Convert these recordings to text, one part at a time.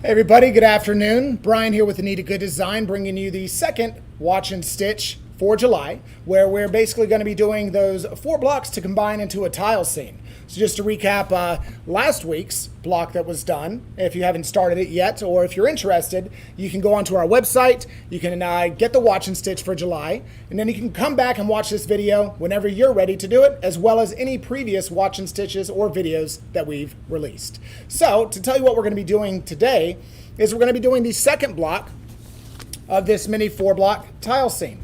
Hey everybody, good afternoon. Bryan here with Anita Goodesign, bringing you the second watch and stitch for July, where we're basically going to be doing those 4 blocks to combine into a tile scene. So just to recap last week's block that was done, if you haven't started it yet, or if you're interested, you can go onto our website, you can get the watch and stitch for July, and then you can come back and watch this video whenever you're ready to do it, as well as any previous watch and stitches or videos that we've released. So to tell you what we're going to be doing today is we're going to be doing the second block of this mini 4-block tile scene.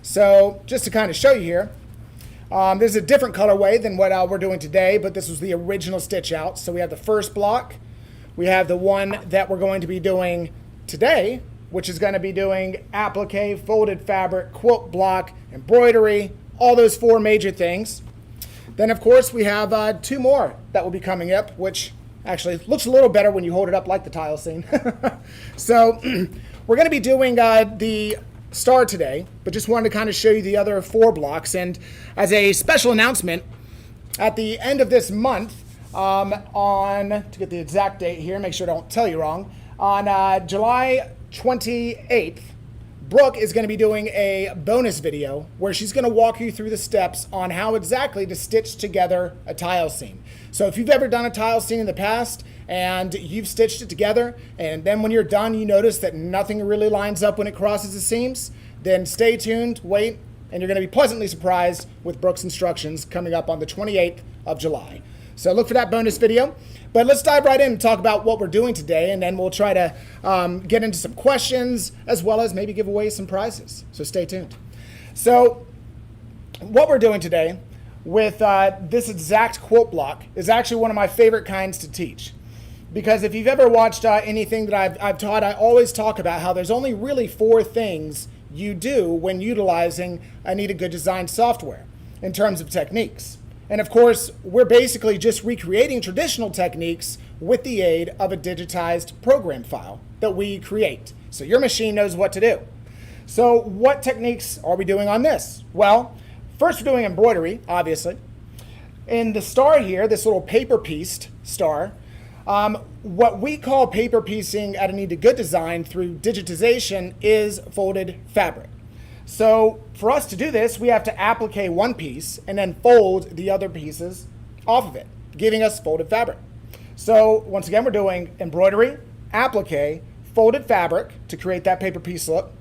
So just to kind of show you here, this is a different colorway than what we're doing today, but this was the original stitch out. So we have the first block, we have the one that we're going to be doing today, which is going to be doing applique, folded fabric, quilt block, embroidery, all those 4 major things. Then of course we have 2 more that will be coming up, which actually looks a little better when you hold it up like the tile scene. So we're going to be doing the star today, but just wanted to kind of show you the other 4 blocks. And as a special announcement, at the end of this month, to get the exact date here, make sure I don't tell you wrong, on July 28th, Brooke is going to be doing a bonus video where she's going to walk you through the steps on how exactly to stitch together a tile scene. So if you've ever done a tile scene in the past and you've stitched it together, and then when you're done you notice that nothing really lines up when it crosses the seams, then stay tuned, wait, and you're going to be pleasantly surprised with Brooke's instructions coming up on the 28th of July. So look for that bonus video. But let's dive right in and talk about what we're doing today, and then we'll try to get into some questions as well as maybe give away some prizes. So stay tuned. So what we're doing today with this exact quilt block is actually one of my favorite kinds to teach. Because if you've ever watched anything that I've taught, I always talk about how there's only really 4 things you do when utilizing Anita Goodesign software in terms of techniques. And of course, we're basically just recreating traditional techniques with the aid of a digitized program file that we create. So your machine knows what to do. So what techniques are we doing on this? Well, first we're doing embroidery, obviously. In the star here, this little paper pieced star, what we call paper piecing at Anita Goodesign through digitization is folded fabric. So for us to do this, we have to applique one piece and then fold the other pieces off of it, giving us folded fabric. So once again, we're doing embroidery, applique, folded fabric to create that paper piece look,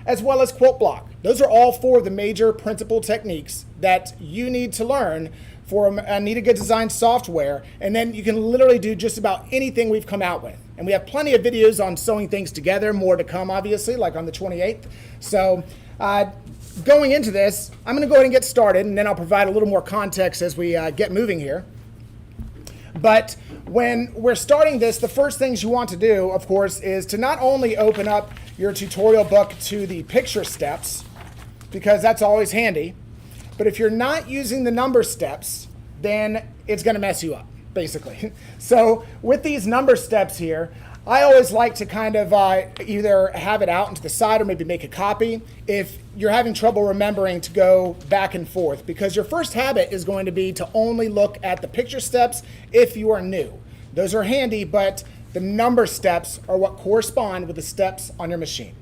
as well as quilt block. Those are all 4 of the major principal techniques that you need to learn for Anita Goodesign software, and then you can literally do just about anything we've come out with. And we have plenty of videos on sewing things together, more to come obviously, like on the 28th. So going into this, I'm going to go ahead and get started, and then I'll provide a little more context as we get moving here. But when we're starting this, the first things you want to do, of course, is to not only open up your tutorial book to the picture steps, because that's always handy, but if you're not using the number steps, then it's going to mess you up, basically. So with these number steps here, I always like to kind of either have it out into the side or maybe make a copy if you're having trouble remembering to go back and forth, because your first habit is going to be to only look at the picture steps if you are new. Those are handy, but the number steps are what correspond with the steps on your machine.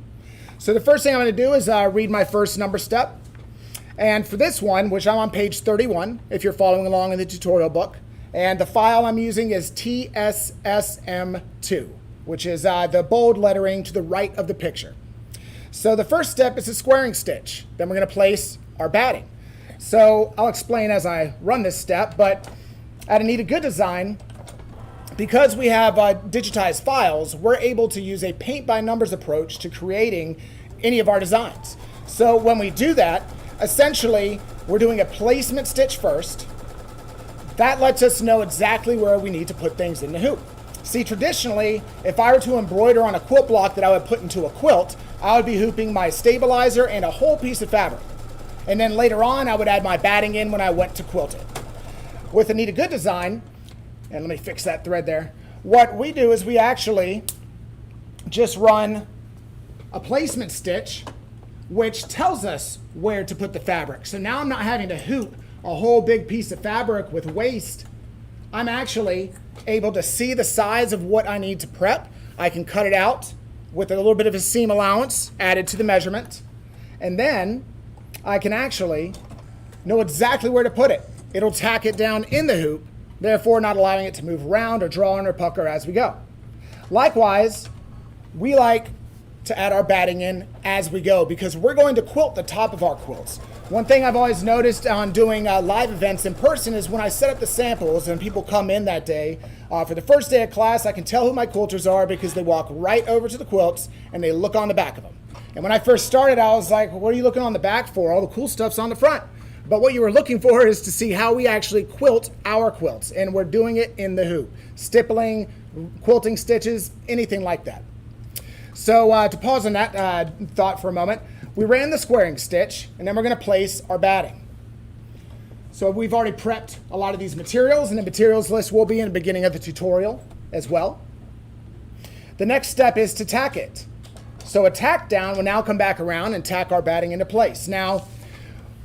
So the first thing I'm going to do is read my first number step. And for this one, which I'm on page 31, if you're following along in the tutorial book, and the file I'm using is TSSM2. Which is the bold lettering to the right of the picture. So the first step is a squaring stitch. Then we're going to place our batting. So I'll explain as I run this step, but at Anita Goodesign, because we have digitized files, we're able to use a paint by numbers approach to creating any of our designs. So when we do that, essentially we're doing a placement stitch first. That lets us know exactly where we need to put things in the hoop. See, traditionally, if I were to embroider on a quilt block that I would put into a quilt, I would be hooping my stabilizer and a whole piece of fabric. And then later on, I would add my batting in when I went to quilt it. With Anita Goodesign, and let me fix that thread there, what we do is we actually just run a placement stitch, which tells us where to put the fabric. So now I'm not having to hoop a whole big piece of fabric with waste. I'm actually able to see the size of what I need to prep. I can cut it out with a little bit of a seam allowance added to the measurement. And then I can actually know exactly where to put it. It'll tack it down in the hoop, therefore not allowing it to move around or draw in or pucker as we go. Likewise, we like to add our batting in as we go because we're going to quilt the top of our quilts. One thing I've always noticed on doing live events in person is when I set up the samples and people come in that day, for the first day of class, I can tell who my quilters are because they walk right over to the quilts and they look on the back of them. And when I first started, I was like, well, what are you looking on the back for? All the cool stuff's on the front. But what you were looking for is to see how we actually quilt our quilts. And we're doing it in the hoop. Stippling, quilting stitches, anything like that. So to pause on that thought for a moment, we ran the squaring stitch, and then we're going to place our batting. So we've already prepped a lot of these materials, and the materials list will be in the beginning of the tutorial as well. The next step is to tack it. So a tack down will now come back around and tack our batting into place. Now,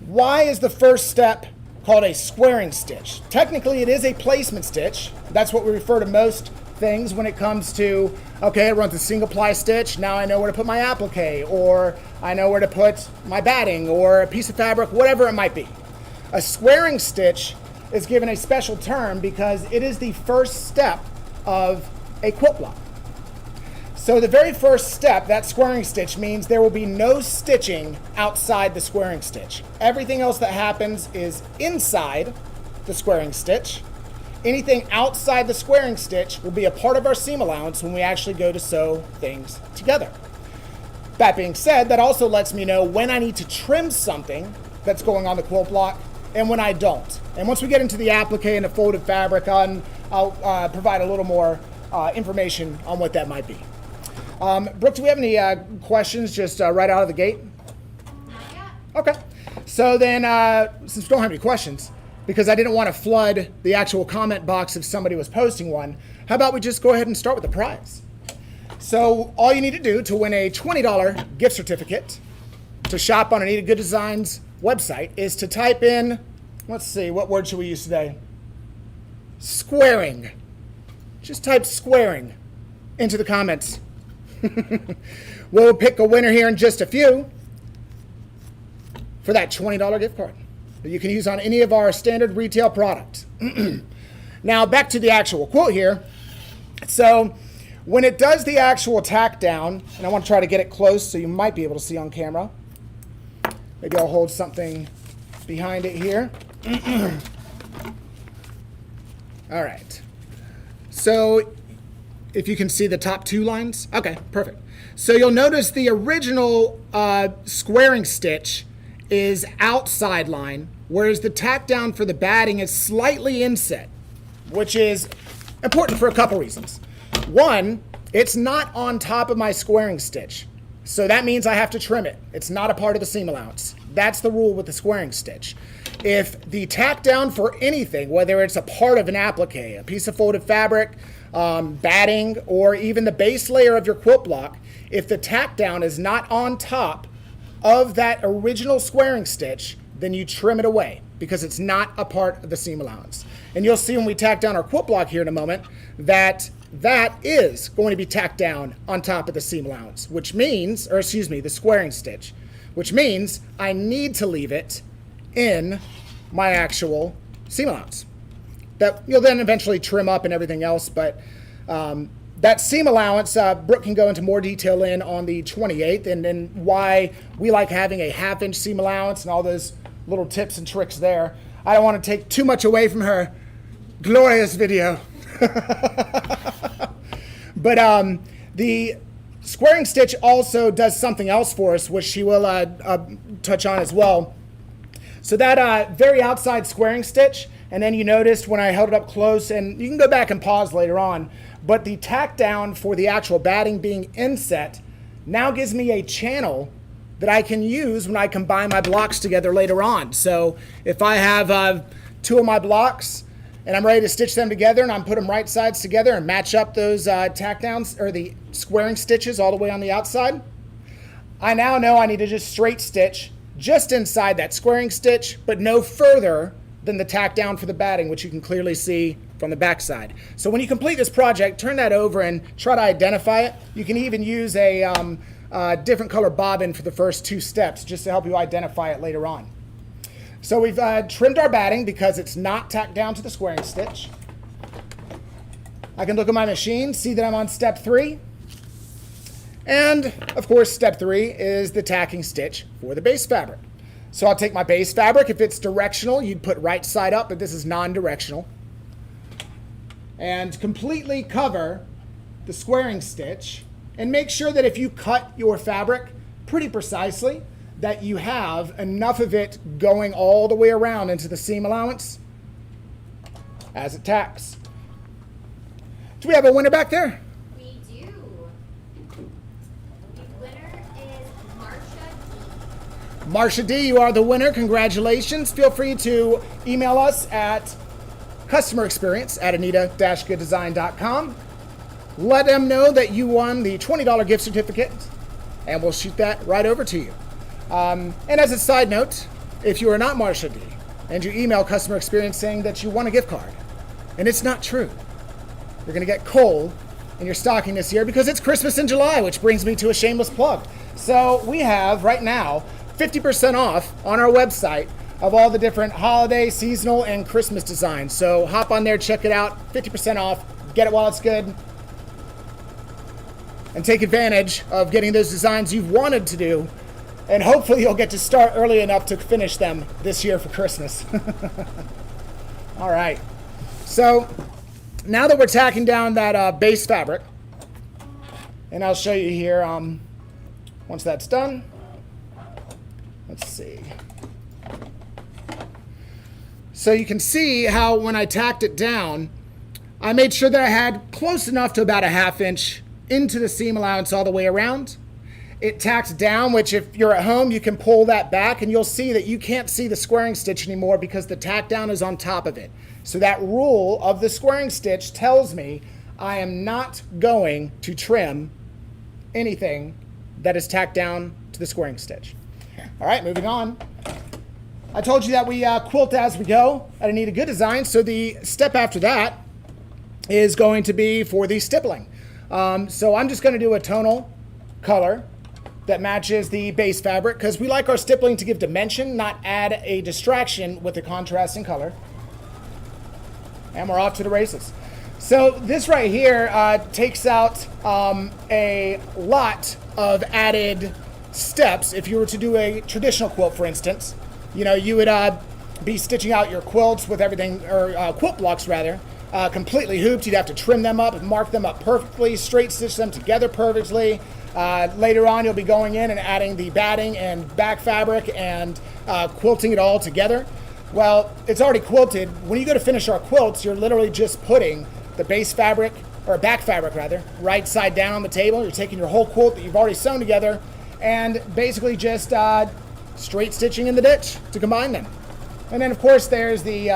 why is the first step called a squaring stitch? Technically, it is a placement stitch. That's what we refer to most things when it comes to, okay, it runs a single ply stitch. Now I know where to put my applique, or I know where to put my batting, or a piece of fabric, whatever it might be. A squaring stitch is given a special term because it is the first step of a quilt block. So the very first step, that squaring stitch, means there will be no stitching outside the squaring stitch. Everything else that happens is inside the squaring stitch. Anything outside the squaring stitch will be a part of our seam allowance when we actually go to sew things together. That being said, that also lets me know when I need to trim something that's going on the quilt block and when I don't. And once we get into the applique and the folded fabric, I'll provide a little more information on what that might be. Brooke, do we have any questions just right out of the gate? Not yet. Okay. So then, since we don't have any questions, because I didn't want to flood the actual comment box if somebody was posting one, how about we just go ahead and start with the prize? So all you need to do to win a $20 gift certificate to shop on Anita Goodesign's website is to type in, let's see, what word should we use today? Squaring. Just type squaring into the comments. We'll pick a winner here in just a few for that $20 gift card that you can use on any of our standard retail products. Now back to the actual quote here. So when it does the actual tack down, and I want to try to get it close so you might be able to see on camera. Maybe I'll hold something behind it here. All right. So if you can see the top two lines. Okay, perfect. So you'll notice the original squaring stitch is outside line, whereas the tack down for the batting is slightly inset, which is important for a couple reasons. One, it's not on top of my squaring stitch, so that means I have to trim it. It's not a part of the seam allowance. That's the rule with the squaring stitch. If the tack down for anything, whether it's a part of an applique, a piece of folded fabric, batting, or even the base layer of your quilt block, if the tack down is not on top of that original squaring stitch, then you trim it away because it's not a part of the seam allowance. And you'll see when we tack down our quilt block here in a moment that that is going to be tacked down on top of the seam allowance, which means, or excuse me, the squaring stitch, which means I need to leave it in my actual seam allowance. That you'll then eventually trim up and everything else, but that seam allowance, Brooke can go into more detail in on the 28th, and then why we like having a half-inch seam allowance and all those little tips and tricks there. I don't want to take too much away from her glorious video. But the squaring stitch also does something else for us, which she will touch on as well. So that very outside squaring stitch, and then you noticed when I held it up close, and you can go back and pause later on, but the tack down for the actual batting being inset now gives me a channel that I can use when I combine my blocks together later on. So if I have two of my blocks and I'm ready to stitch them together and I'm put them right sides together and match up those tack downs or the squaring stitches all the way on the outside, I now know I need to just straight stitch just inside that squaring stitch, but no further than the tack down for the batting, which you can clearly see from the back side. So when you complete this project, turn that over and try to identify it. You can even use a different color bobbin for the first 2 steps just to help you identify it later on. So we've trimmed our batting because it's not tacked down to the squaring stitch. I can look at my machine, see that I'm on step 3. And of course, step 3 is the tacking stitch for the base fabric. So I'll take my base fabric. If it's directional, you'd put right side up, but this is non-directional. And completely cover the squaring stitch. And make sure that if you cut your fabric pretty precisely, that you have enough of it going all the way around into the seam allowance as it tacks. Do we have a winner back there? We do. The winner is Marsha D. Marsha D, you are the winner. Congratulations. Feel free to email us at customerexperience@anita-goodesign.com. Let them know that you won the $20 gift certificate, and we'll shoot that right over to you. And as a side note, if you are not Marsha D and you email customer experience saying that you won a gift card, and it's not true, you're going to get coal in your stocking this year because it's Christmas in July, which brings me to a shameless plug. So we have right now 50% off on our website of all the different holiday, seasonal, and Christmas designs. So hop on there, check it out, 50% off, get it while it's good, and take advantage of getting those designs you've wanted to do. And hopefully you'll get to start early enough to finish them this year for Christmas. All right. So now that we're tacking down that base fabric, and I'll show you here once that's done. Let's see. So you can see how when I tacked it down, I made sure that I had close enough to about a 1/2 inch into the seam allowance all the way around. It tacks down, which if you're at home, you can pull that back and you'll see that you can't see the squaring stitch anymore because the tack down is on top of it. So that rule of the squaring stitch tells me I am not going to trim anything that is tacked down to the squaring stitch. All right, moving on. I told you that we quilt as we go at Anita Goodesign. So the step after that is going to be for the stippling. So I'm just going to do a tonal color that matches the base fabric because we like our stippling to give dimension, not add a distraction with the contrasting color. And we're off to the races. So this right here takes out a lot of added steps. If you were to do a traditional quilt, for instance, you know, you would be stitching out your quilts with everything, or quilt blocks rather, completely hooped. You'd have to trim them up, mark them up perfectly, straight stitch them together perfectly. Later on, you'll be going in and adding the batting and back fabric and quilting it all together. Well, it's already quilted. When you go to finish our quilts, you're literally just putting the base fabric, or back fabric rather, right side down on the table. You're taking your whole quilt that you've already sewn together and basically just straight stitching in the ditch to combine them. And then of course there's the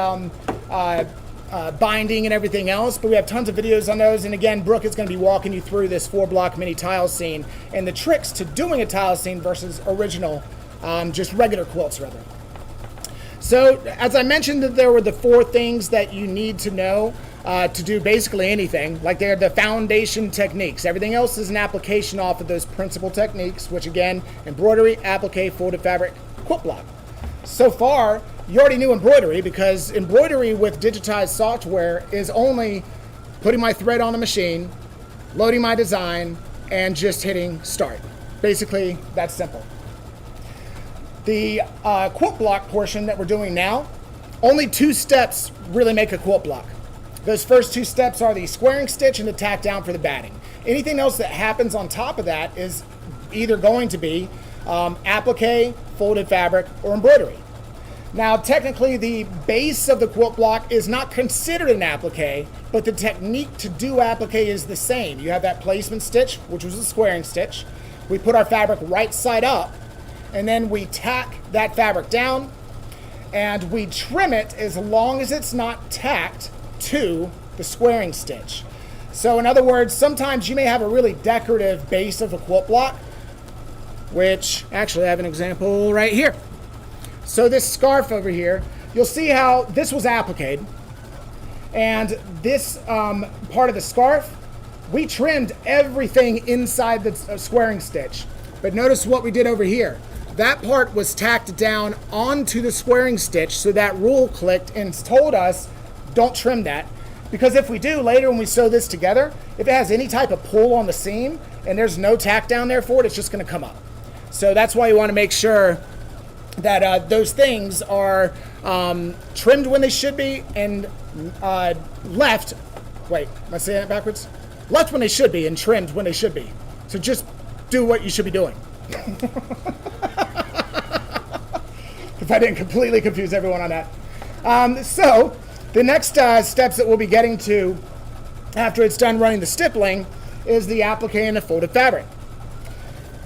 binding and everything else, but we have tons of videos on those. And again, Brooke is going to be walking you through this 4-block mini tile scene and the tricks to doing a tile scene versus original, just regular quilts rather. So as I mentioned, that there were the 4 things that you need to know to do basically anything. Like they're the foundation techniques. Everything else is an application off of those principal techniques, which again, embroidery, applique, folded fabric, quilt block. So far, you already knew embroidery because embroidery with digitized software is only putting my thread on the machine, loading my design, and just hitting start. Basically, that's simple. The quilt block portion that we're doing now, only 2 steps really make a quilt block. Those first 2 steps are the squaring stitch and the tack down for the batting. Anything else that happens on top of that is either going to be applique, folded fabric, or embroidery. Now, technically, the base of the quilt block is not considered an applique, but the technique to do applique is the same. You have that placement stitch, which was a squaring stitch. We put our fabric right side up, and then we tack that fabric down, and we trim it as long as it's not tacked to the squaring stitch. So in other words, sometimes you may have a really decorative base of a quilt block, which actually I have an example right here. So this scarf over here, you'll see how this was appliqued. And this part of the scarf, we trimmed everything inside the squaring stitch. But notice what we did over here. That part was tacked down onto the squaring stitch, so that rule clicked and told us, don't trim that. Because if we do, later when we sew this together, if it has any type of pull on the seam and there's no tack down there for it, it's just gonna come up. So that's why you wanna make sure that those things are trimmed when they should be and left, wait, am I saying that backwards? Left when they should be and trimmed when they should be. So just do what you should be doing. If I didn't completely confuse everyone on that. So the next steps that we'll be getting to after it's done running the stippling is the applique and the folded fabric.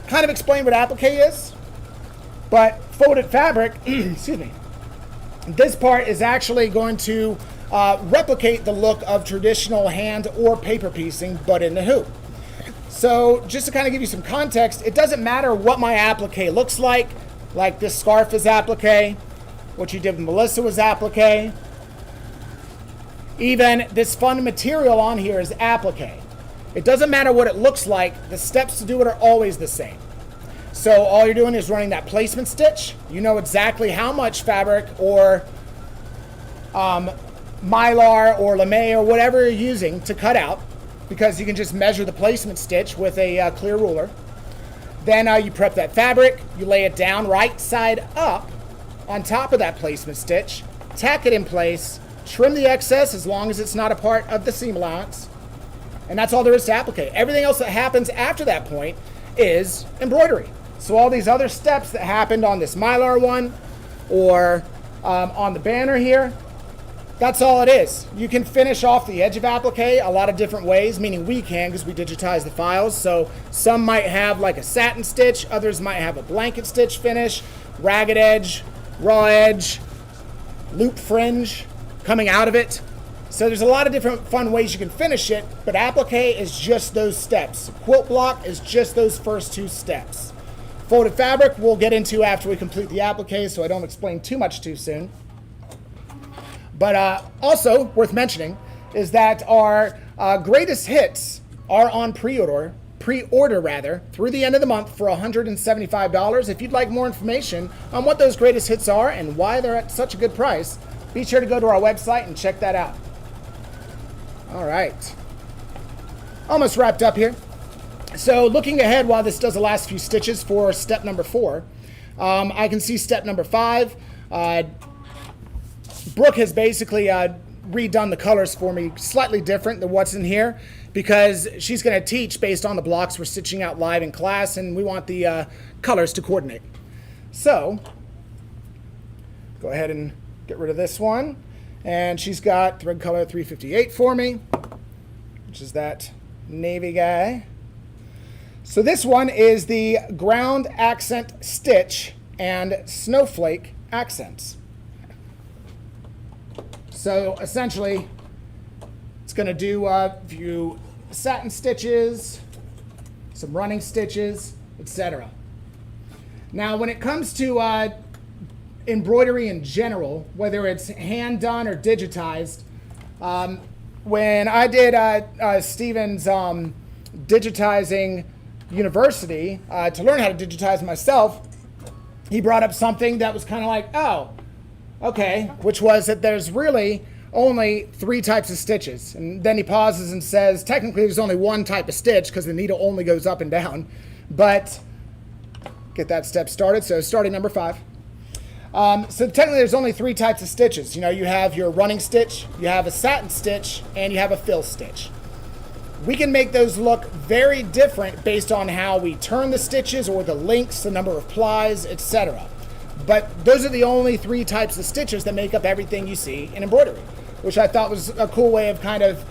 Kind of explain what applique is, but folded fabric, excuse me, this part is actually going to replicate the look of traditional hand or paper piecing, but in the hoop. So just to kind of give you some context, it doesn't matter what my applique looks like this scarf is applique, what you did with Melissa was applique, even this fun material on here is applique. It doesn't matter what it looks like, the steps to do it are always the same. So all you're doing is running that placement stitch. You know exactly how much fabric or mylar or lame or whatever you're using to cut out, because you can just measure the placement stitch with a clear ruler. Then you prep that fabric, you lay it down right side up on top of that placement stitch, tack it in place, trim the excess as long as it's not a part of the seam allowance, and that's all there is to applique. Everything else that happens after that point is embroidery. So all these other steps that happened on this mylar one or on the banner here, that's all it is. You can finish off the edge of applique a lot of different ways, meaning we can because we digitize the files. So some might have like a satin stitch, others might have a blanket stitch finish, ragged edge, raw edge, loop fringe coming out of it. So there's a lot of different fun ways you can finish it, but applique is just those steps. Quilt block is just those first two steps. Folded fabric we'll get into after we complete the applique, so I don't explain too much too soon. But also worth mentioning is that our greatest hits are on pre-order through the end of the month for $175. If you'd like more information on what those greatest hits are and why they're at such a good price, be sure to go to our website and check that out. All right, almost wrapped up here. So looking ahead while this does the last few stitches for step number 4, I can see step number 5. Brooke has basically redone the colors for me slightly different than what's in here because she's going to teach based on the blocks we're stitching out live in class, and we want the colors to coordinate. So go ahead and get rid of this one, and she's got thread color 358 for me, which is that navy guy. So this one is the ground accent stitch and snowflake accents. So essentially, it's going to do a few satin stitches, some running stitches, etc. Now, when it comes to embroidery in general, whether it's hand done or digitized, when I did Stephen's digitizing university to learn how to digitize myself, he brought up something that was kind of like, oh, okay, which was that there's really only 3 types of stitches. And then he pauses and says, technically there's only 1 type of stitch because the needle only goes up and down. But get that step started. So starting number 5. So technically there's only 3 types of stitches. You know, you have your running stitch, you have a satin stitch, and you have a fill stitch. We can make those look very different based on how we turn the stitches or the links, the number of plies, etc. But those are the only 3 types of stitches that make up everything you see in embroidery, which I thought was a cool way of kind of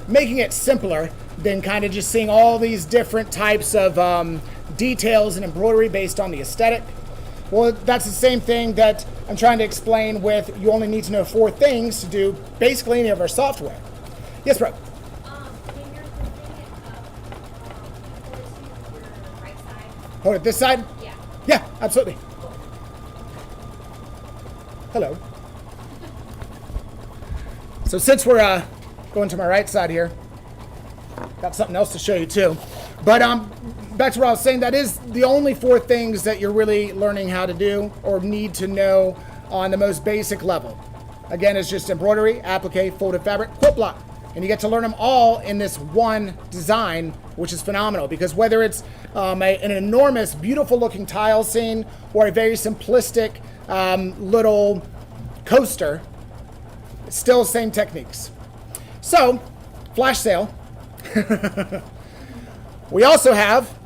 making it simpler than kind of just seeing all these different types of details in embroidery based on the aesthetic. Well, that's the same thing that I'm trying to explain with you only need to know 4 things to do basically any of our software. Yes, bro? When you're holding it up, your right side. Hold it this side? Yeah. Yeah, absolutely. Hello. So since we're going to my right side here, got something else to show you too. But back to what I was saying, that is the only 4 things that you're really learning how to do or need to know on the most basic level. Again, it's just embroidery, applique, folded fabric, quilt block. And you get to learn them all in this one design, which is phenomenal, because whether it's an enormous, beautiful looking tile scene or a very simplistic little coaster, it's still the same techniques. So, flash sale. We also have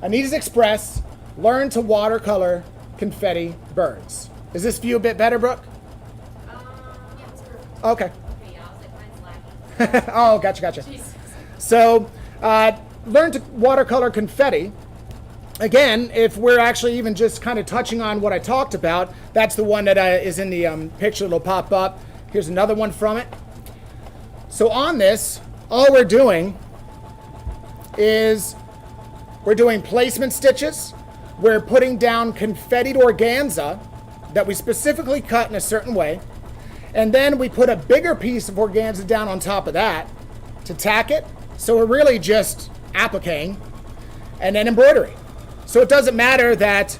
Anita's Express Learn to Watercolor Confetti Birds. Is this view a bit better, Brooke? Yeah, it's perfect. Okay. Okay, yeah, I was like, mine's lagging. Oh, gotcha. Jesus. So, Learn to Watercolor Confetti. Again, if we're actually even just kind of touching on what I talked about, that's the one that is in the picture that'll pop up. Here's another one from it. So on this, all we're doing is we're doing placement stitches. We're putting down confettied organza that we specifically cut in a certain way. And then we put a bigger piece of organza down on top of that to tack it. So we're really just appliquing, and then embroidery. So it doesn't matter that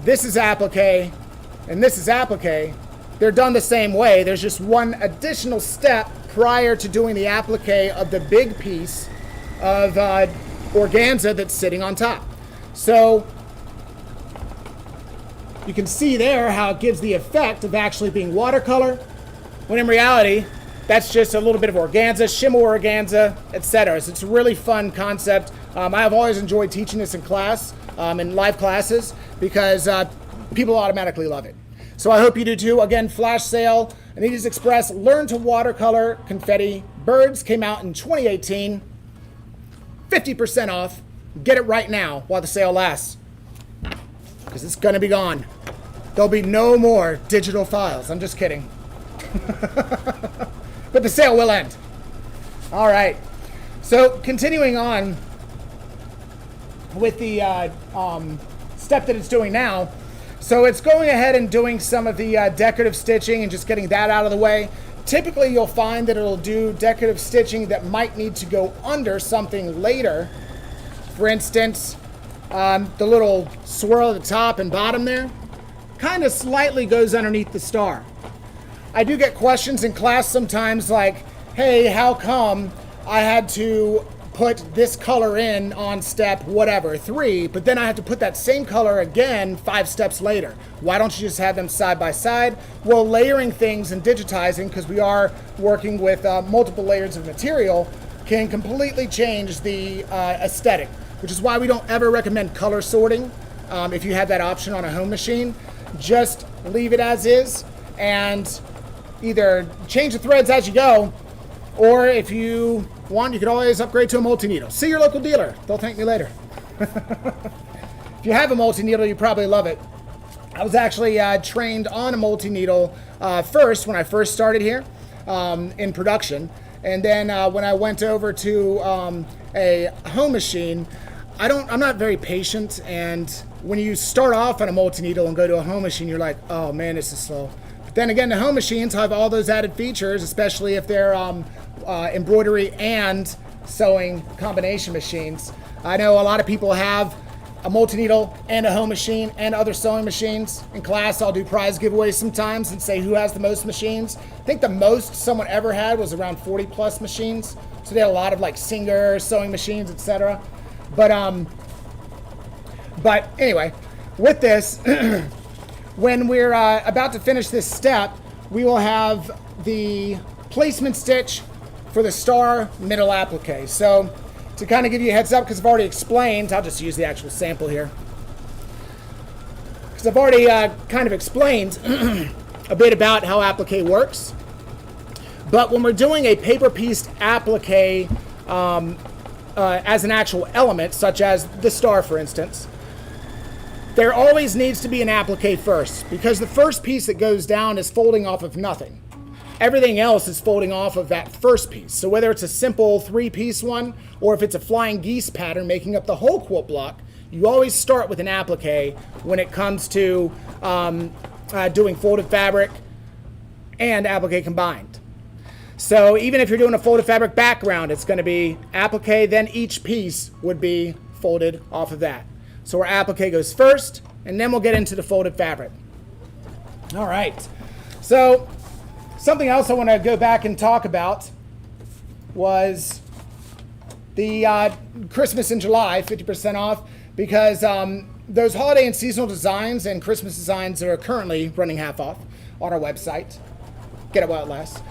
this is applique and this is applique. They're done the same way. There's just one additional step prior to doing the applique of the big piece of organza that's sitting on top. So you can see there how it gives the effect of actually being watercolor, when in reality, that's just a little bit of organza, shimmer organza, etc. So it's a really fun concept. I've always enjoyed teaching this in class, in live classes, because people automatically love it. So I hope you do too. Again, flash sale, Anita's Express Learn to Watercolor Confetti Birds came out in 2018. 50% off. Get it right now while the sale lasts, because it's going to be gone. There'll be no more digital files. I'm just kidding. But the sale will end. All right. So continuing on with the step that it's doing now. So it's going ahead and doing some of the decorative stitching and just getting that out of the way. Typically you'll find that it'll do decorative stitching that might need to go under something later. For instance, the little swirl at the top and bottom there kind of slightly goes underneath the star. I do get questions in class sometimes like, hey, how come I had to put this color in on step whatever, 3, but then I have to put that same color again 5 steps later? Why don't you just have them side by side? Well, layering things and digitizing, because we are working with multiple layers of material, can completely change the aesthetic, which is why we don't ever recommend color sorting. If you have that option on a home machine, just leave it as is and either change the threads as you go, or if you want, you could always upgrade to a multi-needle. See your local dealer. They'll thank me later. If you have a multi-needle, you probably love it. I was actually trained on a multi-needle first when I first started here in production. And then when I went over to a home machine, I'm not very patient. And when you start off on a multi-needle and go to a home machine, you're like, oh man, this is slow. But then again, the home machines have all those added features, especially if they're embroidery and sewing combination machines. I know a lot of people have a multi-needle and a home machine and other sewing machines. In class, I'll do prize giveaways sometimes and say who has the most machines. I think the most someone ever had was around 40 plus machines. So they had a lot of like Singer sewing machines, etc. But anyway, with this, when we're about to finish this step, we will have the placement stitch for the star middle applique. So to kind of give you a heads up, because I've already explained, I'll just use the actual sample here. Because I've already kind of explained a bit about how applique works. But when we're doing a paper pieced applique as an actual element, such as the star for instance, there always needs to be an applique first, because the first piece that goes down is folding off of nothing. Everything else is folding off of that first piece. So whether it's a simple 3-piece one, or if it's a flying geese pattern making up the whole quilt block, you always start with an applique when it comes to doing folded fabric, and applique combined. So even if you're doing a folded fabric background, it's going to be applique, then each piece would be folded off of that. So our applique goes first, and then we'll get into the folded fabric. All right. So something else I want to go back and talk about was the Christmas in July, 50% off, because those holiday and seasonal designs and Christmas designs that are currently running half off on our website. Get it while it lasts.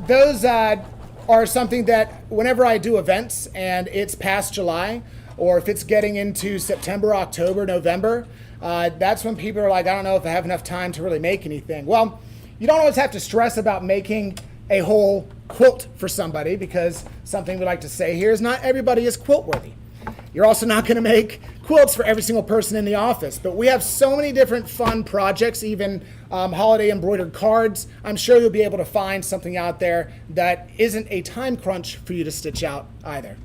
Those are something that whenever I do events and it's past July, or if it's getting into September, October, November, that's when people are like, I don't know if I have enough time to really make anything. Well, you don't always have to stress about making a whole quilt for somebody, because something we like to say here is not everybody is quilt worthy. You're also not going to make quilts for every single person in the office, but we have so many different fun projects, even holiday embroidered cards. I'm sure you'll be able to find something out there that isn't a time crunch for you to stitch out either.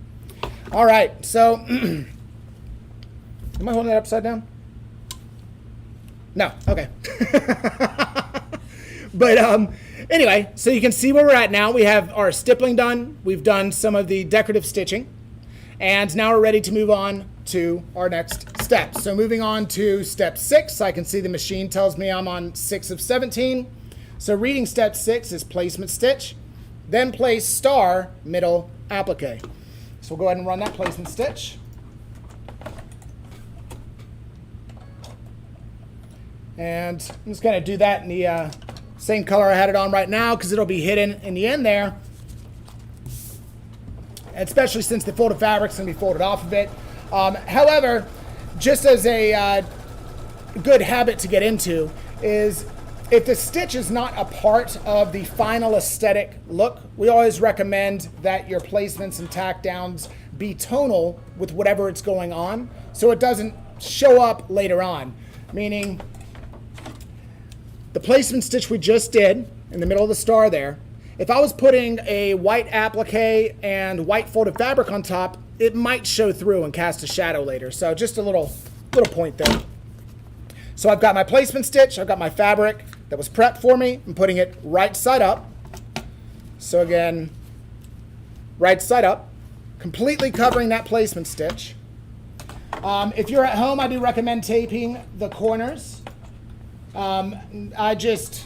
All right, so am I holding that upside down? No, okay. But anyway, so you can see where we're at now. We have our stippling done. We've done some of the decorative stitching. And now we're ready to move on to our next steps. So moving on to step 6, I can see the machine tells me I'm on 6 of 17. So reading step 6 is placement stitch, then place star, middle, applique. So we'll go ahead and run that placement stitch. And I'm just going to do that in the same color I had it on right now, because it'll be hidden in the end there. Especially since the folded fabric's going to be folded off of it. However, just as a good habit to get into is if the stitch is not a part of the final aesthetic look, we always recommend that your placements and tack downs be tonal with whatever it's going on, so it doesn't show up later on. Meaning, the placement stitch we just did in the middle of the star there, if I was putting a white applique and white folded fabric on top, it might show through and cast a shadow later. So just a little point there. So I've got my placement stitch, I've got my fabric that was prepped for me. I'm putting it right side up. So again, right side up, completely covering that placement stitch. If you're at home, I do recommend taping the corners. I just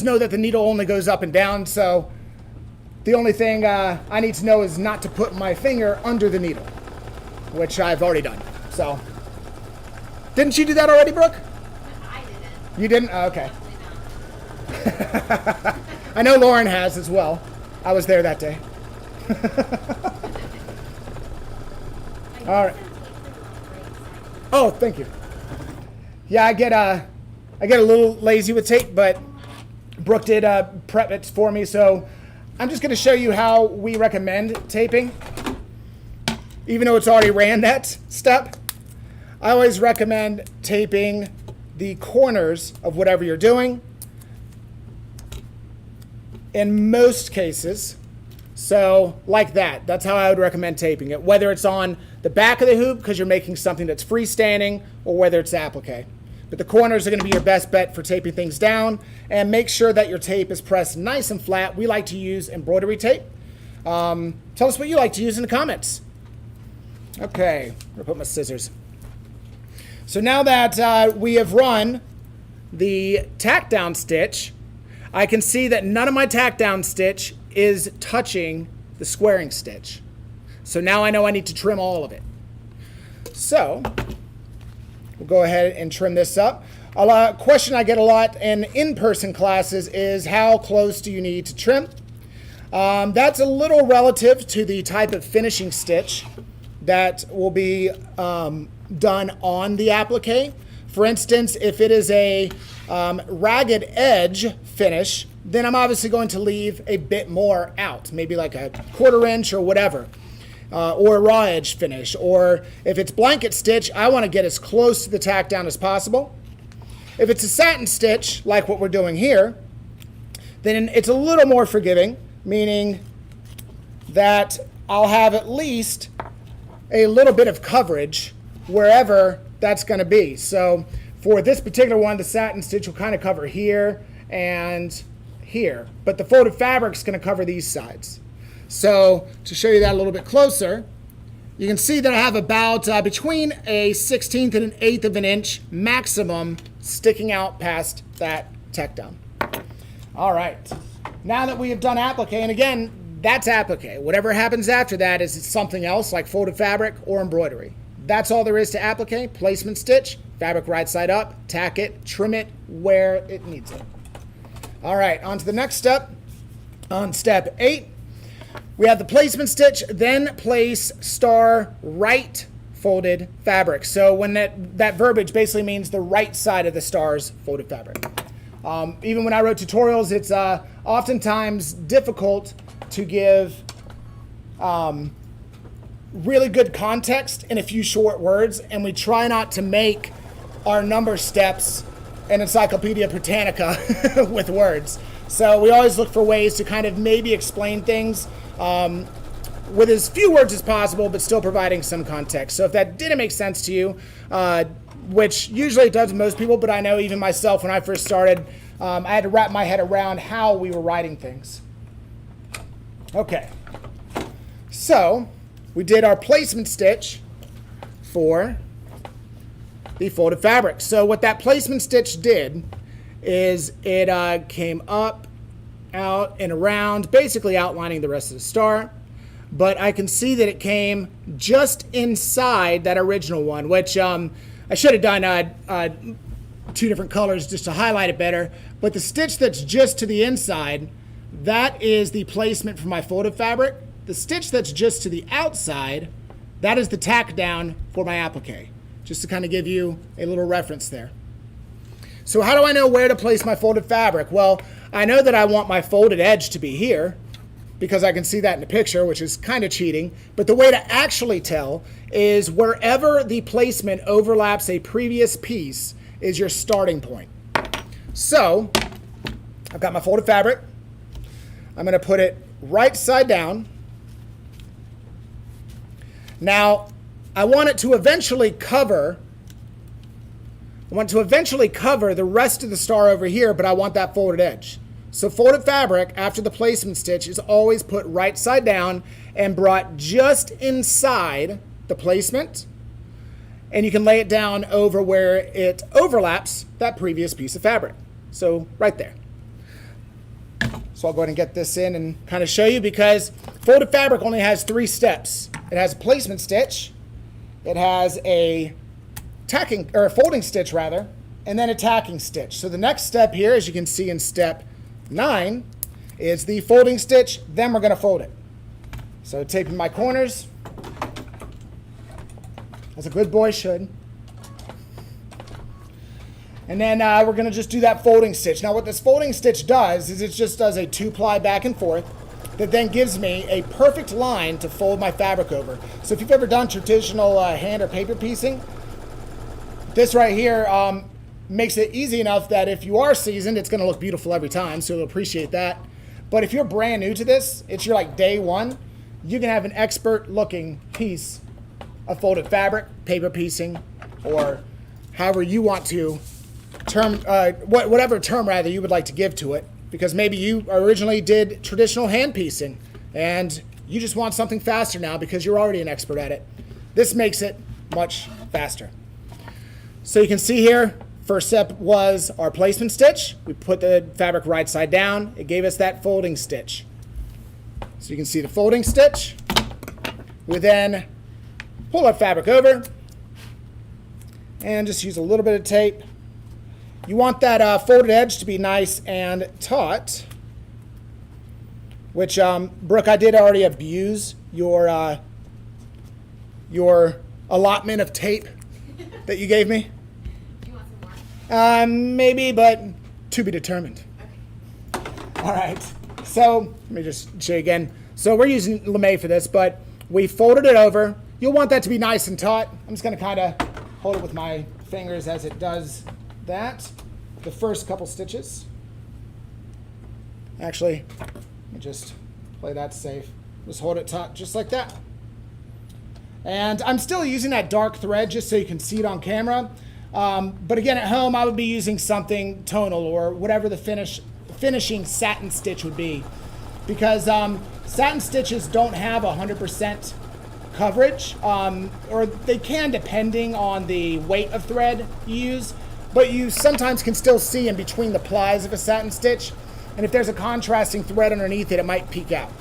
know that the needle only goes up and down, so the only thing I need to know is not to put my finger under the needle, which I've already done. So, didn't you do that already, Brooke? I didn't. You didn't? Oh, okay. I know Lauren has as well. I was there that day. All right. Oh, thank you. Yeah, I get a little lazy with tape, but Brooke did prep it for me, so I'm just going to show you how we recommend taping. Even though it's already ran that step, I always recommend taping the corners of whatever you're doing. In most cases, so like that. That's how I would recommend taping it, whether it's on the back of the hoop because you're making something that's freestanding, or whether it's applique. But the corners are going to be your best bet for taping things down, and make sure that your tape is pressed nice and flat. We like to use embroidery tape. Tell us what you like to use in the comments. Okay, I'm going to put my scissors. So now that we have run the tack down stitch, I can see that none of my tack down stitch is touching the squaring stitch. So now I know I need to trim all of it. So we'll go ahead and trim this up. A question I get a lot in in-person classes is how close do you need to trim? That's a little relative to the type of finishing stitch that will be done on the applique. For instance, if it is a ragged edge finish, then I'm obviously going to leave a bit more out, maybe like a 1/4 inch or whatever. Or a raw edge finish. Or if it's blanket stitch, I want to get as close to the tack down as possible. If it's a satin stitch, like what we're doing here, then it's a little more forgiving, meaning that I'll have at least a little bit of coverage wherever that's going to be. So For this particular one, the satin stitch will kind of cover here and here, but the folded fabric is going to cover these sides. So to show you that a little bit closer, you can see that I have about between a 1/16 and an 1/8 of an inch maximum sticking out past that tack down. All right, now that we have done applique, and again, that's applique. Whatever happens after that is something else like folded fabric or embroidery. That's all there is to applique. Placement stitch, fabric right side up, tack it, trim it where it needs it. All right, on to the next step. On step 8, we have the placement stitch, then place star right folded fabric. So when that verbiage basically means the right side of the star's folded fabric. Even when I wrote tutorials, it's oftentimes difficult to give really good context in a few short words, and we try not to make our number steps an Encyclopedia Britannica with words. So we always look for ways to kind of maybe explain things with as few words as possible, but still providing some context. So if that didn't make sense to you, which usually it does to most people, but I know even myself when I first started, I had to wrap my head around how we were writing things. Okay, so we did our placement stitch for the folded fabric. So what that placement stitch did is it came up, out, and around, basically outlining the rest of the star. But I can see that it came just inside that original one, which I should have done 2 different colors just to highlight it better. But the stitch that's just to the inside, that is the placement for my folded fabric. The stitch that's just to the outside, that is the tack down for my applique, just to kind of give you a little reference there. So how do I know where to place my folded fabric? Well, I know that I want my folded edge to be here because I can see that in the picture, which is kind of cheating. But the way to actually tell is wherever the placement overlaps a previous piece is your starting point. So I've got my folded fabric. I'm going to put it right side down. Now, I want it to eventually cover the rest of the star over here, but I want that folded edge. So folded fabric after the placement stitch is always put right side down and brought just inside the placement. And you can lay it down over where it overlaps that previous piece of fabric. So right there. So I'll go ahead and get this in and kind of show you, because folded fabric only has 3 steps. It has a placement stitch, it has a tacking, or a folding stitch rather, and then a tacking stitch. So the next step here, as you can see in step 9, is the folding stitch, then we're going to fold it. So taping my corners, as a good boy should. And then we're going to just do that folding stitch. Now what this folding stitch does is it just does a 2-ply back and forth that then gives me a perfect line to fold my fabric over. So if you've ever done traditional hand or paper piecing, this right here makes it easy enough that if you are seasoned, it's going to look beautiful every time, so you'll appreciate that. But if you're brand new to this, it's your like day one, you can have an expert looking piece of folded fabric, paper piecing, or however you want to term, whatever term rather you would like to give to it, because maybe you originally did traditional hand piecing and you just want something faster now because you're already an expert at it. This makes it much faster. So you can see here, first step was our placement stitch. We put the fabric right side down. It gave us that folding stitch. So you can see the folding stitch. We then pull our fabric over and just use a little bit of tape. You want that folded edge to be nice and taut, which, Brooke, I did already abuse your allotment of tape that you gave me. Do you want some more? Maybe, but to be determined. Okay. All right, so let me just show you again. So we're using lame for this, but we folded it over. You'll want that to be nice and taut. I'm just gonna kind of hold it with my fingers as it does that. The first couple stitches. Actually, let me just play that safe. Just hold it taut just like that. And I'm still using that dark thread just so you can see it on camera. But again, at home, I would be using something tonal or whatever the finishing satin stitch would be, because satin stitches don't have 100% coverage, or they can depending on the weight of thread you use, but you sometimes can still see in between the plies of a satin stitch, and if there's a contrasting thread underneath it, it might peek out.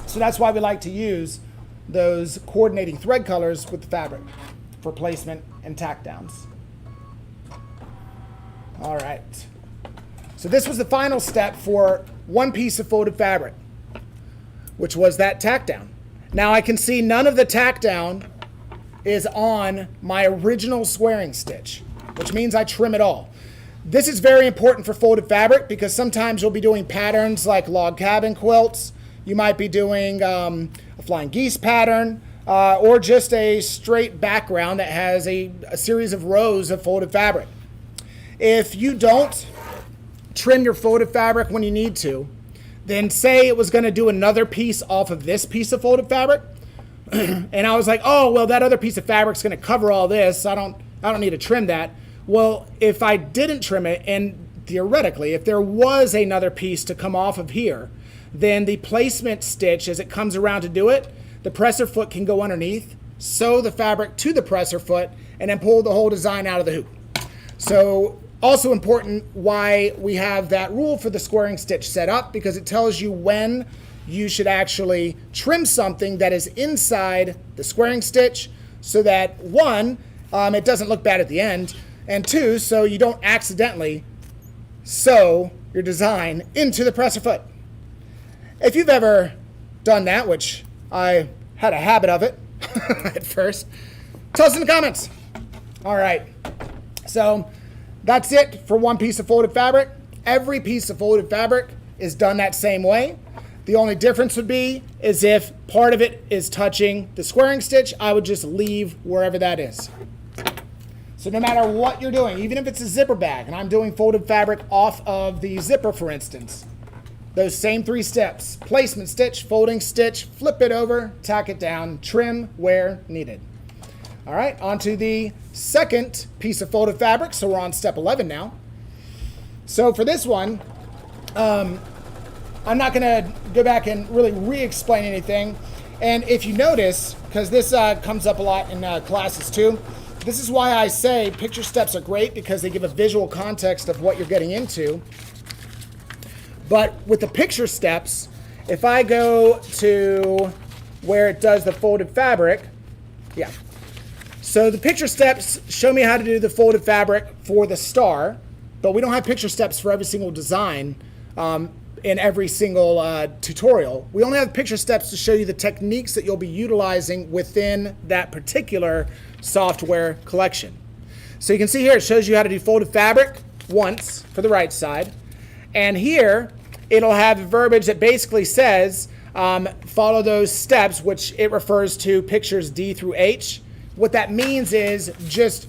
So that's why we like to use those coordinating thread colors with the fabric for placement and tack downs. All right, so this was the final step for one piece of folded fabric, which was that tack down. Now I can see none of the tack down is on my original squaring stitch, which means I trim it all. This is very important for folded fabric because sometimes you'll be doing patterns like log cabin quilts. You might be doing a flying geese pattern, or just a straight background that has a series of rows of folded fabric. If you don't trim your folded fabric when you need to, then say it was going to do another piece off of this piece of folded fabric, and I was like, oh, well, that other piece of fabric's going to cover all this. I don't need to trim that. Well, if I didn't trim it, and theoretically, if there was another piece to come off of here, then the placement stitch, as it comes around to do it, the presser foot can go underneath, sew the fabric to the presser foot, and then pull the whole design out of the hoop. So also important why we have that rule for the squaring stitch set up, because it tells you when you should actually trim something that is inside the squaring stitch, so that one, it doesn't look bad at the end, and two, so you don't accidentally sew your design into the presser foot. If you've ever done that, which I had a habit of it at first, tell us in the comments. All right, so that's it for one piece of folded fabric. Every piece of folded fabric is done that same way. The only difference would be is if part of it is touching the squaring stitch, I would just leave wherever that is. So no matter what you're doing, even if it's a zipper bag, and I'm doing folded fabric off of the zipper, for instance, those same 3 steps: placement stitch, folding stitch, flip it over, tack it down, trim where needed. All right, on to the second piece of folded fabric. So we're on step 11 now. So for this one, I'm not going to go back and really re-explain anything. And if you notice, because this comes up a lot in classes too, this is why I say picture steps are great, because they give a visual context of what you're getting into. But with the picture steps, if I go to where it does the folded fabric, yeah. So the picture steps show me how to do the folded fabric for the star, but we don't have picture steps for every single design in every single tutorial. We only have picture steps to show you the techniques that you'll be utilizing within that particular software collection. So you can see here, it shows you how to do folded fabric once for the right side. And here, it'll have verbiage that basically says, follow those steps, which it refers to pictures D through H. What that means is just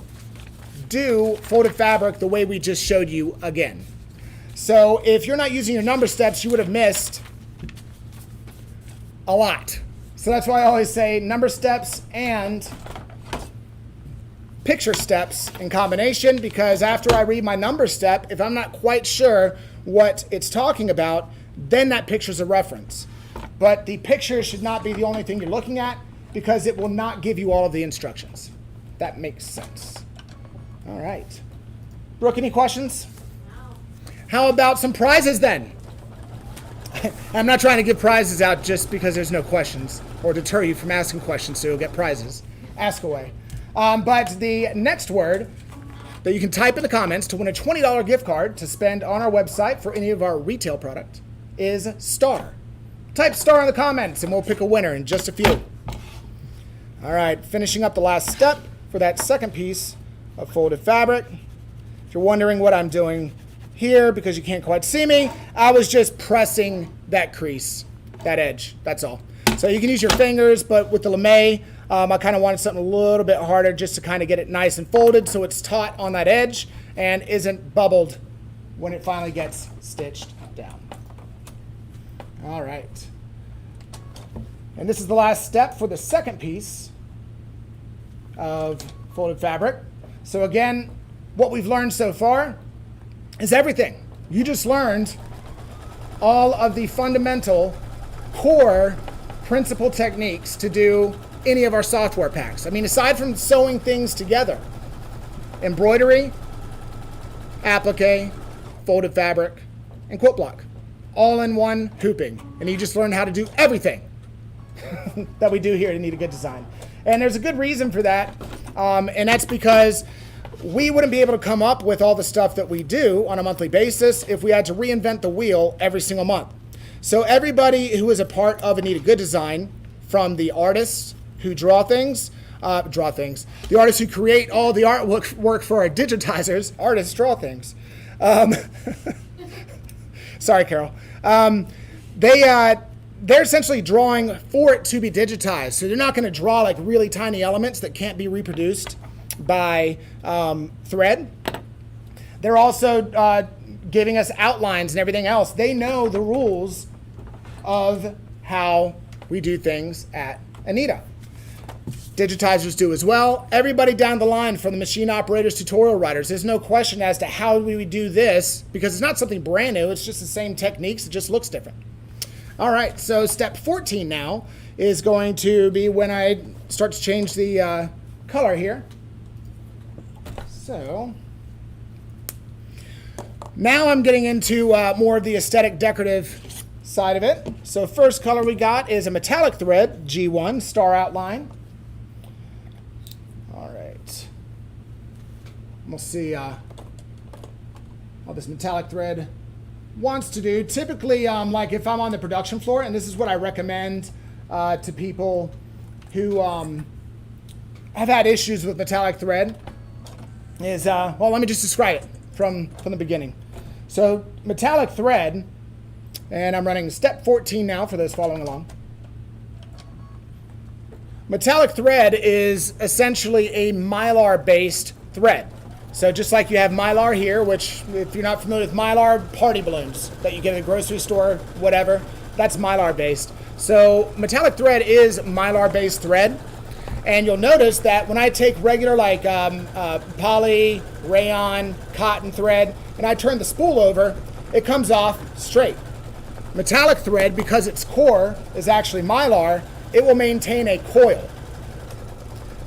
do folded fabric the way we just showed you again. So if you're not using your number steps, you would have missed a lot. So that's why I always say number steps and picture steps in combination, because after I read my number step, if I'm not quite sure what it's talking about, then that picture's a reference. But the picture should not be the only thing you're looking at, because it will not give you all of the instructions. That makes sense. All right. Brooke, any questions? No. How about some prizes then? I'm not trying to give prizes out just because there's no questions or deter you from asking questions so you'll get prizes. Ask away. But the next word that you can type in the comments to win a $20 gift card to spend on our website for any of our retail product is star. Type star in the comments and we'll pick a winner in just a few. All right, finishing up the last step for that second piece of folded fabric. If you're wondering what I'm doing here because you can't quite see me, I was just pressing that crease, that edge, that's all. So you can use your fingers, but with the lame, I kind of wanted something a little bit harder just to kind of get it nice and folded so it's taut on that edge and isn't bubbled when it finally gets stitched down. All right. And this is the last step for the second piece of folded fabric. So again, what we've learned so far is everything. You just learned all of the fundamental core principal techniques to do any of our software packs. I mean, aside from sewing things together, embroidery, applique, folded fabric, and quilt block, all in one hooping. And you just learned how to do everything that we do here at Anita Goodesign. And there's a good reason for that, and that's because we wouldn't be able to come up with all the stuff that we do on a monthly basis if we had to reinvent the wheel every single month. So everybody who is a part of Anita Goodesign, from the artists who draw things, the artists who create all the artwork for our digitizers, artists draw things. Sorry, Carol. They're essentially drawing for it to be digitized. So they're not going to draw like really tiny elements that can't be reproduced by thread. They're also giving us outlines and everything else. They know the rules of how we do things at Anita. Digitizers do as well. Everybody down the line, from the machine operators, tutorial writers, there's no question as to how we would do this, because it's not something brand new. It's just the same techniques. It just looks different. All right, so step 14 now is going to be when I start to change the color here. So now I'm getting into more of the aesthetic decorative side of it. So first color we got is a metallic thread, G1, star outline. All right. We'll see what this metallic thread wants to do. Typically, like if I'm on the production floor, and this is what I recommend to people who have had issues with metallic thread, is, well, let me just describe it from the beginning. So metallic thread, and I'm running step 14 now for those following along. Metallic thread is essentially a mylar-based thread. So just like you have mylar here, which if you're not familiar with mylar, party balloons that you get at a grocery store, whatever, that's mylar-based. So metallic thread is mylar-based thread. And you'll notice that when I take regular like poly, rayon, cotton thread, and I turn the spool over, it comes off straight. Metallic thread, because its core is actually mylar, it will maintain a coil.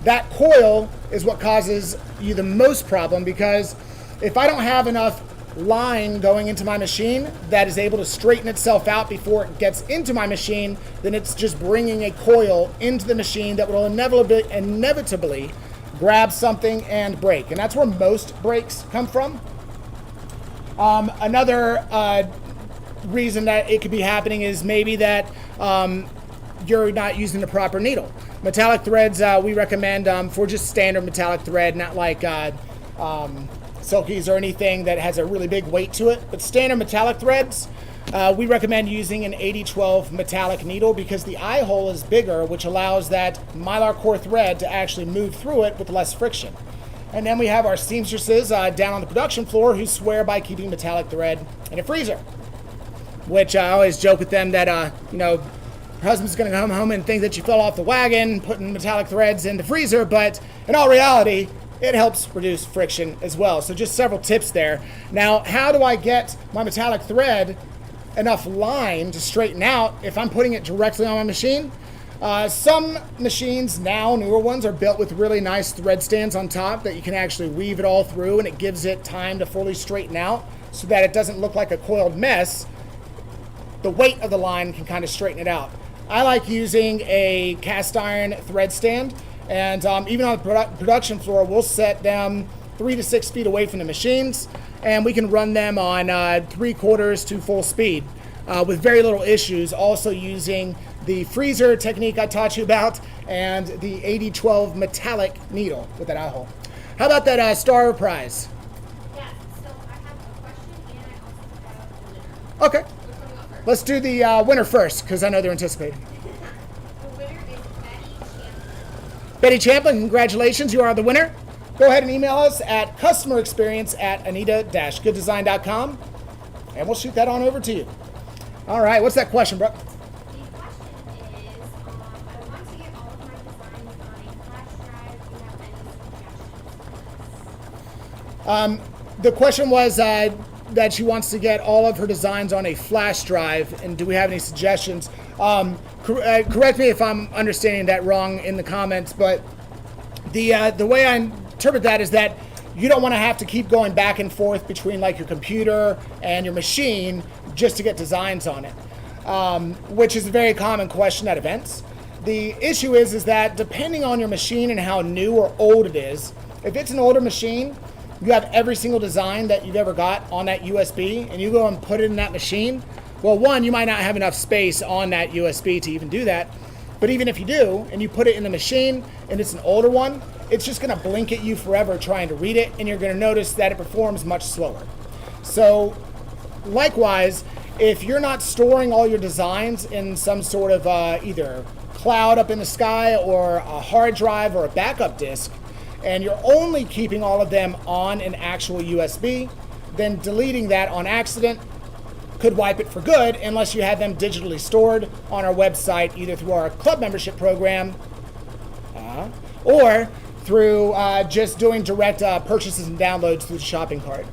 That coil is what causes you the most problem, because if I don't have enough line going into my machine that is able to straighten itself out before it gets into my machine, then it's just bringing a coil into the machine that will inevitably grab something and break. And that's where most breaks come from. Another reason that it could be happening is maybe that you're not using the proper needle. Metallic threads we recommend for just standard metallic thread, not like silkies or anything that has a really big weight to it. But standard metallic threads, we recommend using an 80-12 metallic needle, because the eye hole is bigger, which allows that mylar core thread to actually move through it with less friction. And then we have our seamstresses down on the production floor who swear by keeping metallic thread in a freezer, which I always joke with them that, your husband's going to come home and think that you fell off the wagon putting metallic threads in the freezer, but in all reality, it helps reduce friction as well. So just several tips there. Now, how do I get my metallic thread enough line to straighten out if I'm putting it directly on my machine? Some machines now, newer ones, are built with really nice thread stands on top that you can actually weave it all through, and it gives it time to fully straighten out so that it doesn't look like a coiled mess. The weight of the line can kind of straighten it out. I like using a cast iron thread stand, and even on the production floor, we'll set them 3 to 6 feet away from the machines, and we can run them on 3/4 to full speed with very little issues, also using the freezer technique I taught you about and the 80-12 metallic needle with that eye hole. How about that star prize? Yeah, so I have a question and I also have a winner. Okay. Which one do you want first? Let's do the winner first, because I know they're anticipating. The winner is Betty Champion. Betty Champlin, congratulations, you are the winner. Go ahead and email us at customerexperience@anita-gooddesign.com, and we'll shoot that on over to you. All right, what's that question, Brooke? The question is, I want to get all of my designs on a flash drive. Do you have any The question was that she wants to get all of her designs on a flash drive, and do we have any suggestions? Correct me if I'm understanding that wrong in the comments, but the way I interpret that is that you don't want to have to keep going back and forth between like your computer and your machine just to get designs on it, which is a very common question at events. The issue is that depending on your machine and how new or old it is, if it's an older machine, you have every single design that you've ever got on that USB, and you go and put it in that machine, well, one, you might not have enough space on that USB to even do that. But even if you do, and you put it in the machine, and it's an older one, it's just gonna blink at you forever trying to read it, and you're gonna notice that it performs much slower. So, likewise, if you're not storing all your designs in some sort of either cloud up in the sky or a hard drive or a backup disk, and you're only keeping all of them on an actual USB, then deleting that on accident could wipe it for good unless you have them digitally stored on our website, either through our club membership program or through just doing direct purchases and downloads through the shopping cart.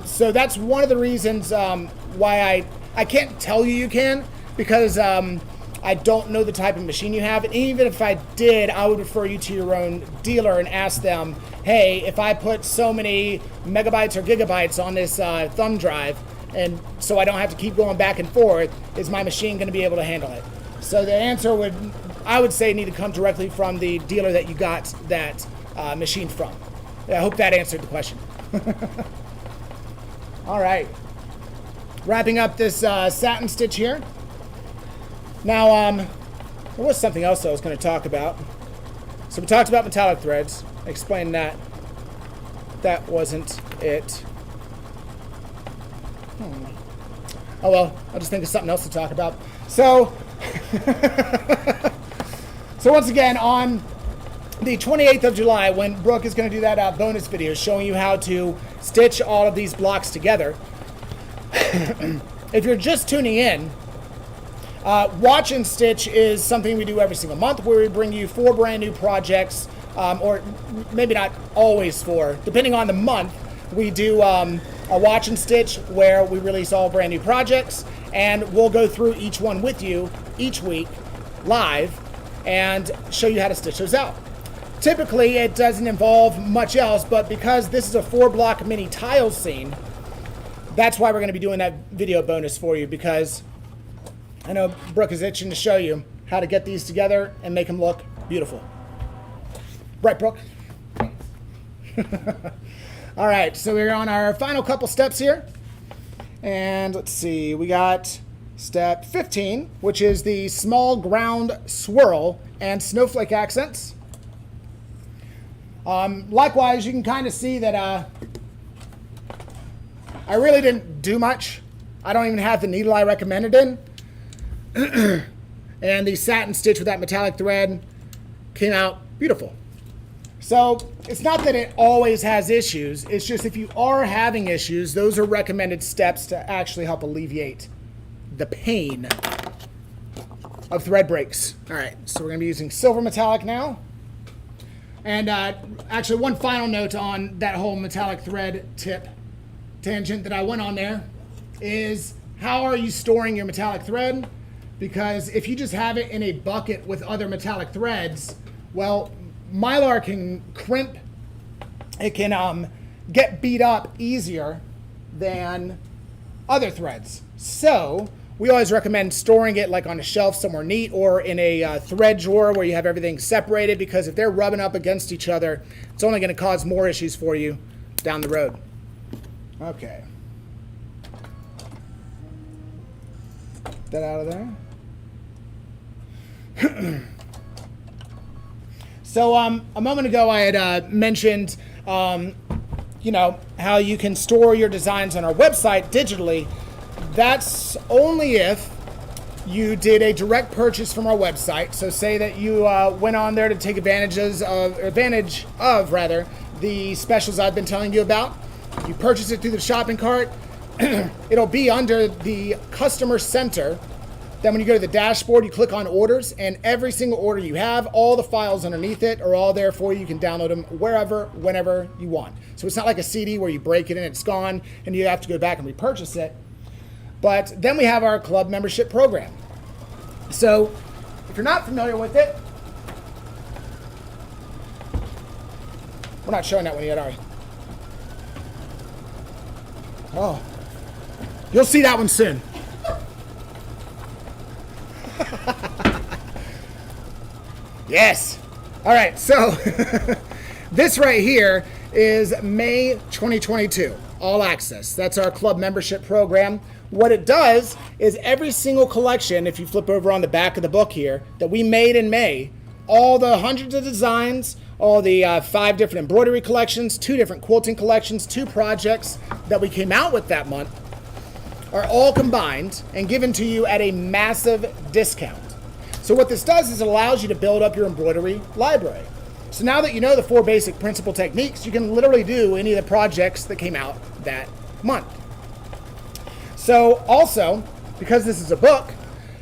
So that's one of the reasons why I can't tell you can, because I don't know the type of machine you have. And even if I did, I would refer you to your own dealer and ask them, hey, if I put so many megabytes or gigabytes on this thumb drive, and so I don't have to keep going back and forth, is my machine going to be able to handle it? So the answer would, I would say, need to come directly from the dealer that you got that machine from. I hope that answered the question. All right. Wrapping up this satin stitch here. Now, there was something else I was going to talk about. So we talked about metallic threads. I explained that. That wasn't it. Oh well, I'll just think of something else to talk about. So, so once again, on the 28th of July, when Brooke is going to do that bonus video showing you how to stitch all of these blocks together, if you're just tuning in, Watch and Stitch is something we do every single month, where we bring you 4 brand new projects, or maybe not always 4, depending on the month. We do a Watch and Stitch where we release all brand new projects, and we'll go through each one with you each week live and show you how to stitch those out. Typically, it doesn't involve much else, but because this is a 4-block mini tile scene, that's why we're going to be doing that video bonus for you, because I know Brooke is itching to show you how to get these together and make them look beautiful. Right, Brooke? All right, so we're on our final couple steps here. And let's see, we got step 15, which is the small ground swirl and snowflake accents. Likewise, you can kind of see that I really didn't do much. I don't even have the needle I recommended in. And the satin stitch with that metallic thread came out beautiful. So it's not that it always has issues. It's just if you are having issues, those are recommended steps to actually help alleviate the pain of thread breaks. All right, so we're going to be using silver metallic now. And actually, one final note on that whole metallic thread tip tangent that I went on there is, how are you storing your metallic thread? Because if you just have it in a bucket with other metallic threads, well, Mylar can crimp. It can get beat up easier than other threads. So we always recommend storing it like on a shelf somewhere neat, or in a thread drawer where you have everything separated, because if they're rubbing up against each other, it's only going to cause more issues for you down the road. Okay. Get that out of there. So a moment ago I had mentioned, you know, how you can store your designs on our website digitally. That's only if you did a direct purchase from our website. So say that you went on there to take advantage of the specials I've been telling you about. You purchase it through the shopping cart. It'll be under the customer center Then when you go to the dashboard, you click on orders, and every single order you have, all the files underneath it are all there for you. You can download them wherever, whenever you want. So it's not like a CD where you break it and it's gone and you have to go back and repurchase it. But then we have our club membership program. So if you're not familiar with it, we're not showing that one yet, are we? Oh, you'll see that one soon. Yes. All right, so this right here is May 2022, All Access. That's our club membership program. What it does is every single collection, if you flip over on the back of the book here, that we made in May, all the hundreds of designs, all the 5 different embroidery collections, 2 different quilting collections, 2 projects that we came out with that month, are all combined and given to you at a massive discount. So what this does is it allows you to build up your embroidery library. So now that you know the 4 basic principal techniques, you can literally do any of the projects that came out that month. So also, because this is a book,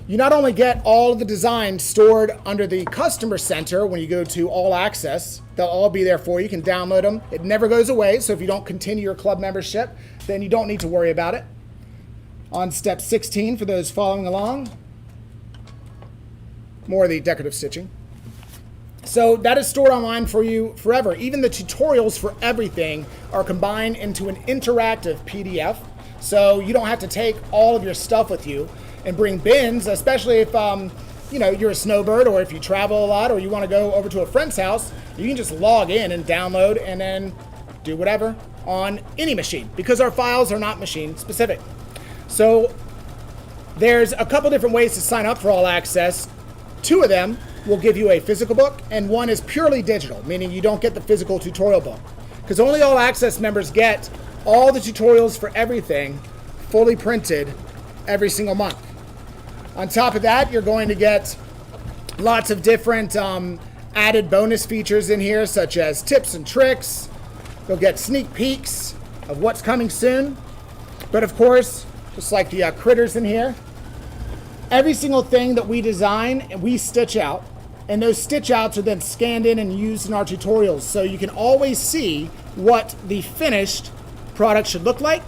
you not only get all of the designs stored under the customer center when you go to All Access, they'll all be there for you. You can download them. It never goes away, so if you don't continue your club membership, then you don't need to worry about it. On step 16, for those following along, more of the decorative stitching. So that is stored online for you forever. Even the tutorials for everything are combined into an interactive PDF. So you don't have to take all of your stuff with you and bring bins, especially if you're a snowbird or if you travel a lot or you want to go over to a friend's house. You can just log in and download and then do whatever on any machine because our files are not machine specific. So there's a couple different ways to sign up for All Access. 2 of them will give you a physical book, and 1 is purely digital, meaning you don't get the physical tutorial book. Because only All Access members get all the tutorials for everything fully printed every single month. On top of that, you're going to get lots of different added bonus features in here, such as tips and tricks. You'll get sneak peeks of what's coming soon. But of course, just like the critters in here, every single thing that we design and we stitch out, and those stitch outs are then scanned in and used in our tutorials. So you can always see what the finished product should look like,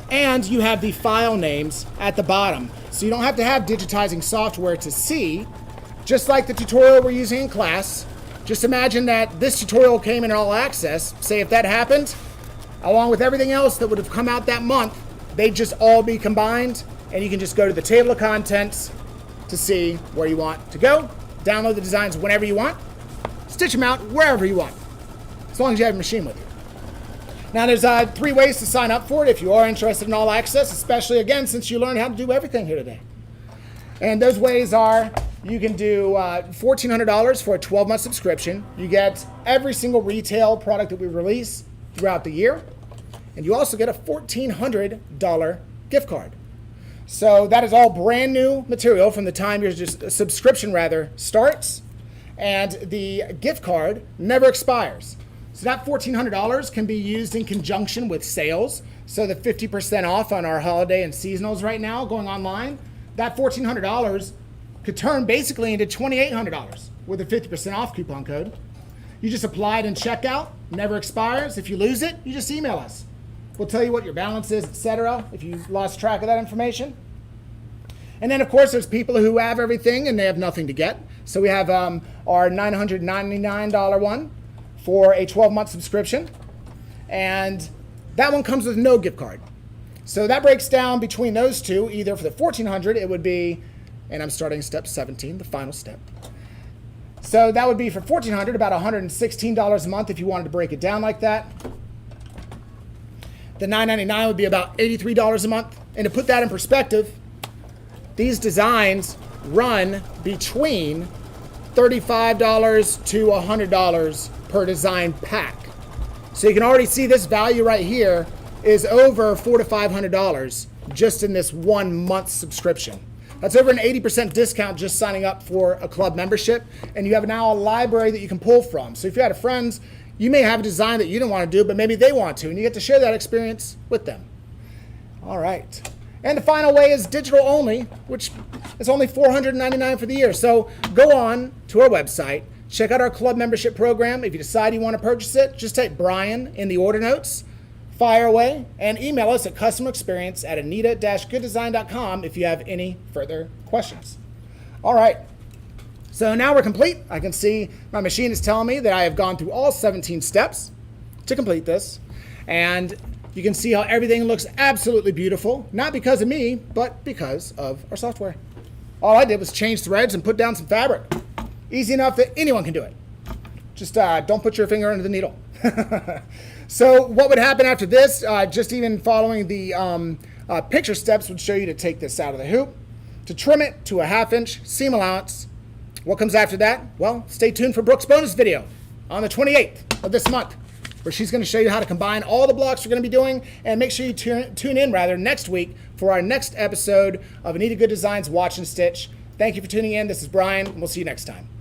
and you have the file names at the bottom. So you don't have to have digitizing software to see, just like the tutorial we're using in class. Just imagine that this tutorial came in All Access. Say if that happened, along with everything else that would have come out that month, they'd just all be combined, and you can just go to the table of contents to see where you want to go, download the designs whenever you want, stitch them out wherever you want, as long as you have a machine with you. Now there's 3 ways to sign up for it if you are interested in All Access, especially again since you learned how to do everything here today. And those ways are, you can do $1,400 for a 12-month subscription. You get every single retail product that we release throughout the year, and you also get a $1,400 gift card. So that is all brand new material from the time your subscription starts, and the gift card never expires. So that $1,400 can be used in conjunction with sales. So the 50% off on our holiday and seasonals right now going online, that $1,400 could turn basically into $2,800 with a 50% off coupon code. You just apply it in checkout, never expires. If you lose it, you just email us. We'll tell you what your balance is, etc. if you lost track of that information. And then, of course, there's people who have everything and they have nothing to get. So we have our $999 one for a 12-month subscription. And that one comes with no gift card. So that breaks down between those two. Either for the $1,400, it would be, and I'm starting step 17, the final step. So that would be for $1,400, about $116 a month if you wanted to break it down like that. The $999 would be about $83 a month. And to put that in perspective, these designs run between $35 to $100 per design pack. So you can already see this value right here is over $400 to $500 just in this 1 month subscription. That's over an 80% discount just signing up for a club membership, and you have now a library that you can pull from. So if you had a friend, you may have a design that you didn't want to do, but maybe they want to, and you get to share that experience with them. All right. And the final way is digital only, which is only $499 for the year. So go on to our website, check out our club membership program. If you decide you want to purchase it, just type Bryan in the order notes, fire away, and email us at customerexperience@anita-gooddesign.com if you have any further questions. All right. So now we're complete. I can see my machine is telling me that I have gone through all 17 steps to complete this. And you can see how everything looks absolutely beautiful, not because of me, but because of our software. All I did was change threads and put down some fabric. Easy enough that anyone can do it. Just don't put your finger under the needle. So what would happen after this, just even following the picture steps would show you to take this out of the hoop, to trim it to a 1/2 inch seam allowance. What comes after that? Well, stay tuned for Brooke's bonus video on the 28th of this month, where she's going to show you how to combine all the blocks we're going to be doing, and make sure you tune in next week for our next episode of Anita Goodesigns Watch and Stitch. Thank you for tuning in. This is Bryan, and we'll see you next time.